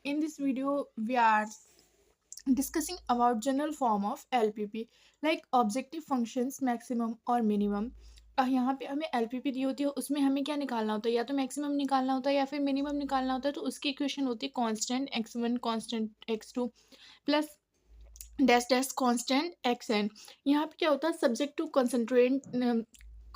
In this video, we are discussing about general form of LPP like objective functions maximum और minimum। यहाँ पे हमें LPP दी होती है, उसमें हमें क्या निकालना होता है, या तो मैक्सिमम निकालना होता है या फिर मिनिमम निकालना होता है। तो उसकी इक्वेशन होती है constant x1 constant x2 plus dash dash constant xn। यहाँ पे क्या होता है, सब्जेक्ट टू कंसंट्रेट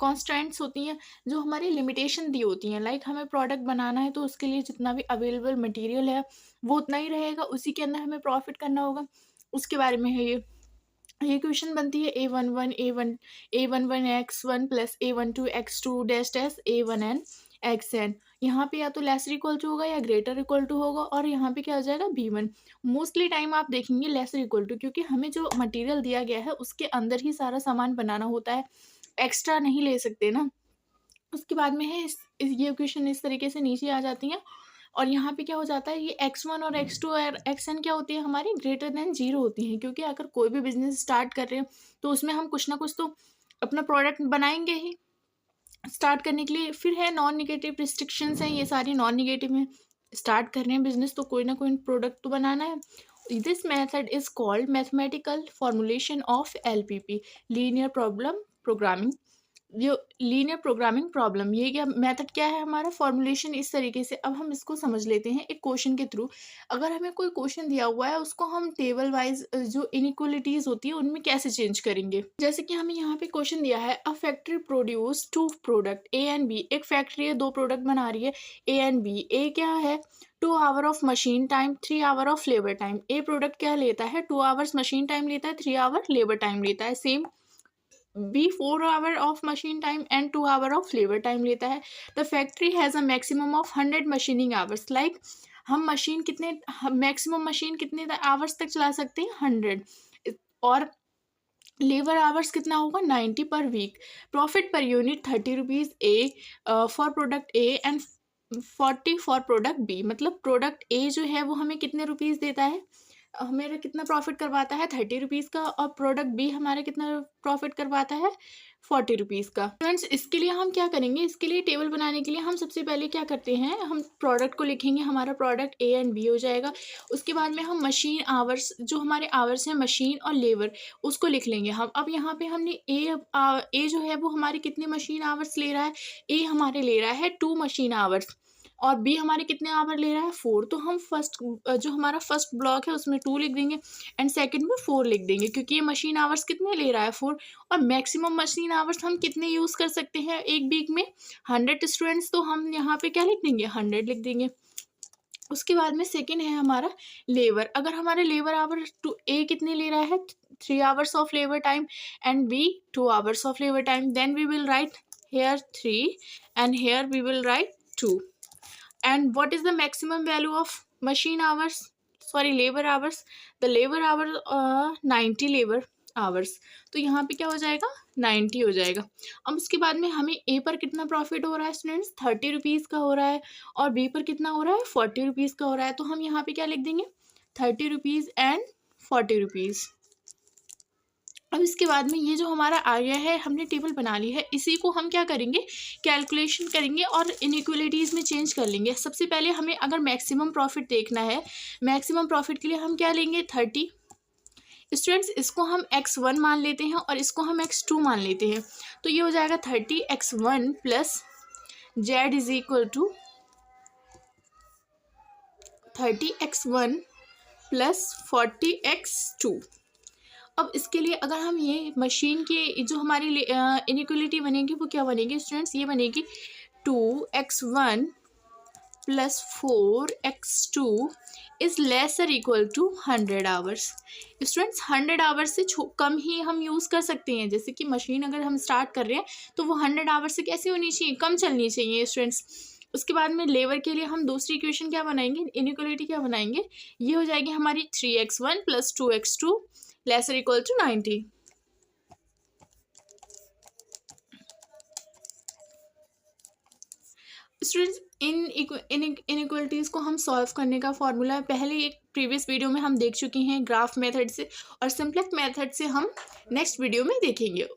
कॉन्स्टेंट्स होती हैं जो हमारी लिमिटेशन दी होती हैं। लाइक हमें प्रोडक्ट बनाना है तो उसके लिए जितना भी अवेलेबल मटेरियल है वो उतना ही रहेगा, उसी के अंदर हमें प्रॉफिट करना होगा। उसके बारे में है ये क्वेश्चन बनती है a11 x1 plus a12 x2 dash dash a1n xn। यहाँ पे या तो लेसर इक्वल टू होगा या ग्रेटर इक्वल टू होगा, और यहाँ पे क्या हो जाएगा b1। मोस्टली टाइम आप देखेंगे लेसर इक्वल टू, क्योंकि हमें जो मटेरियल दिया गया है उसके अंदर ही सारा सामान बनाना होता है, एक्स्ट्रा नहीं ले सकते ना। उसके बाद में है ये क्वेश्चन इस तरीके से नीचे आ जाती हैं, और यहाँ पे क्या हो जाता है, ये x1 और x2 और xn क्या होती है हमारी ग्रेटर देन 0 होती हैं। क्योंकि अगर कोई भी बिजनेस स्टार्ट कर रहे हैं तो उसमें हम कुछ ना कुछ तो अपना प्रोडक्ट बनाएंगे ही स्टार्ट करने के लिए। फिर है नॉन निगेटिव रिस्ट्रिक्शंस हैं, ये सारी नॉन निगेटिव में स्टार्ट कर रहे हैं बिजनेस तो कोई ना कोई प्रोडक्ट तो बनाना है। This method is called mathematical formulation of LPP, linear problem programming. जो लीनियर प्रोग्रामिंग प्रॉब्लम, ये क्या मेथड क्या है हमारा, फॉर्मुलेशन इस तरीके से। अब हम इसको समझ लेते हैं एक क्वेश्चन के थ्रू। अगर हमें कोई क्वेश्चन दिया हुआ है उसको हम टेबल वाइज जो इनइक्वलिटीज होती है उनमें कैसे चेंज करेंगे। जैसे कि हमें यहाँ पे क्वेश्चन दिया है, a factory produce 2 product A and B. एक फैक्ट्री है, 2 प्रोडक्ट बना रही है ए एंड बी। ए क्या है 2 hour of machine time 3 our of labour time. A product क्या लेता है 2 आवर्स मशीन टाइम लेता है, 3 आवर लेबर टाइम लेता है। Same B 4 hour of machine time and 2 hour of labour time लेता है। The factory has a maximum of 100 machining hours. Like हम मशीन कितने मैक्सिमम मशीन कितने आवर्स तक चला सकते हैं 100, और लेबर आवर्स कितना होगा 90 per week. Profit per unit 30 rupees A for product A and 40 for product B. मतलब प्रोडक्ट ए जो है वो हमें कितने रुपीज़ देता है, हमें कितना प्रॉफिट करवाता है 30 रुपीज़ का, और प्रोडक्ट बी हमारे कितना प्रॉफिट करवाता है 40 रुपीज़ का। फ्रेंड्स इसके लिए हम क्या करेंगे, इसके लिए टेबल बनाने के लिए हम सबसे पहले क्या करते हैं, हम प्रोडक्ट को लिखेंगे, हमारा प्रोडक्ट ए एंड बी हो जाएगा। उसके बाद में हम मशीन आवर्स, जो हमारे आवर्स हैं मशीन और लेबर, उसको लिख लेंगे हम। अब यहाँ पे हमने ए जो है वो हमारे कितने मशीन आवर्स ले रहा है, ए हमारे ले रहा है 2 मशीन आवर्स, और बी हमारे कितने आवर ले रहा है 4। तो हम फर्स्ट जो हमारा फर्स्ट ब्लॉक है उसमें 2 लिख देंगे एंड सेकंड में 4 लिख देंगे, क्योंकि ये मशीन आवर्स कितने ले रहा है 4। और मैक्सिमम मशीन आवर्स हम कितने यूज़ कर सकते हैं एक वीक में 100 स्टूडेंट्स, तो हम यहाँ पे क्या लिख देंगे 100 लिख देंगे। उसके बाद में सेकेंड है हमारा लेबर। अगर हमारे लेबर आवर ए कितने ले रहा है 3 hours of labour time and B 2 hours of labour time, then we will write here 3 and here we will write 2। And what is the maximum value of machine hours, sorry labor hours? The labor hour 90 labor hours। तो यहाँ पे क्या हो जाएगा 90 हो जाएगा। अब उसके बाद में हमें ए पर कितना प्रॉफिट हो रहा है स्टूडेंट्स 30 रुपीज़ का हो रहा है, और बी पर कितना हो रहा है 40 रुपीज़ का हो रहा है। तो हम यहाँ पे क्या लिख देंगे 30 रुपीज़ एंड 40 रुपीज़। अब इसके बाद में ये जो हमारा आ गया है, हमने टेबल बना ली है, इसी को हम क्या करेंगे कैलकुलेशन करेंगे और इनइक्वलिटीज़ में चेंज कर लेंगे। सबसे पहले हमें अगर मैक्सिमम प्रॉफिट देखना है, मैक्सिमम प्रॉफिट के लिए हम क्या लेंगे 30। स्टूडेंट्स इसको हम x1 मान लेते हैं और इसको हम x2 मान लेते हैं, तो ये हो जाएगा 30x1 plus z is equal to 30x1 plus 40x2। अब इसके लिए अगर हम ये मशीन की जो हमारी इनइक्वलिटी बनेगी वो क्या बनेगी स्टूडेंट्स, ये बनेगी 2x1 plus 4x2 is lesser equal to 100 hours. Students 100 hours से कम ही हम यूज़ कर सकते हैं। जैसे कि मशीन अगर हम स्टार्ट कर रहे हैं तो वो 100 आवर्स से कैसे होनी चाहिए, कम चलनी चाहिए स्टूडेंट्स। उसके बाद में लेबर के लिए हम दूसरी इक्वेशन क्या बनाएंगे, इनइक्वलिटी क्या बनाएंगे, ये हो जाएगी हमारी 3x1 plus 2x2 lesser equal to 90। Students इन इनइक्वलिटीज़ को हम सॉल्व करने का फॉर्मूला पहले एक प्रीवियस वीडियो में हम देख चुके हैं ग्राफ मेथड से, और सिंप्लेक्स मेथड से हम नेक्स्ट वीडियो में देखेंगे।